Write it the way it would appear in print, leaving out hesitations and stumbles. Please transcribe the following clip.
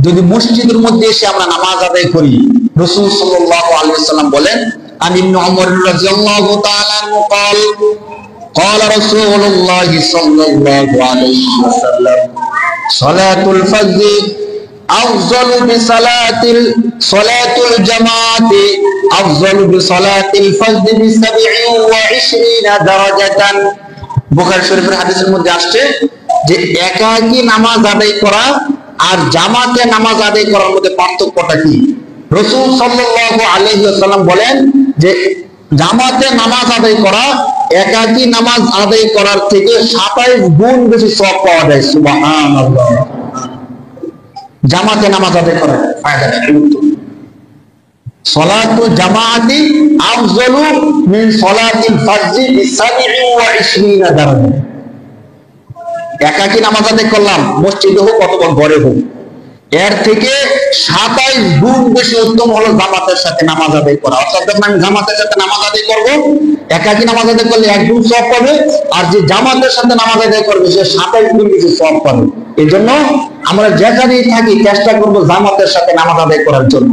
যদি মসজিদের মধ্যে এসে আমরা নামাজ আদায় করি, রাসূল সাল্লাল্লাহু আলাইহি ওয়াসাল্লাম বলেন, আন ইবনে উমর রাদিয়াল্লাহু তাআলা আনহু قال قال رسول الله صلى الله عليه وسلم صلاة الفجر أفضل صلاة الجماعة أفضل بصلاة الفجر ب27 درجة। বুখারী শরীফের হাদিসের মধ্যে আসছে যে একাকী নামাজ আদায় করা আর জামাতে নামাজ আদায় করার মধ্যে পার্থক্যটা কি? রাসূল সাল্লাল্লাহু আলাইহি ওয়াসাল্লাম বলেন যে জামাতে নামাজ আদায় করা একাকী নামাজ আদায় করার থেকে 27 গুণ বেশি সওয়াব পাওয়া যায়। সুবহানাল্লাহ। জামাতে নামাজ আদায় করা ফায়দা কি? সালাতুল জামাআতি আফজালু মিন সালাতিল ফজর ব27 দারাজা। একাকী নামাজ আদায় করলাম, মসজিদে হোক অথবা ঘরে হোক, এর থেকে 27 গুণ বেশি উত্তম হলো জামাতের সাথে নামাজ আদায় করা। অর্থাৎ যখন আমি জামাতের সাথে নামাজ আদায় করব, একাকী নামাজ আদায় করলে 1 গুণ সওয়াব পাবে, আর যে জামাতের সাথে নামাজ আদায় করবে সে 27 গুণ বেশি সওয়াব পাবে। এই জন্য আমরা যেখানেই থাকি চেষ্টা করব জামাতের সাথে নামাজ আদায় করার জন্য।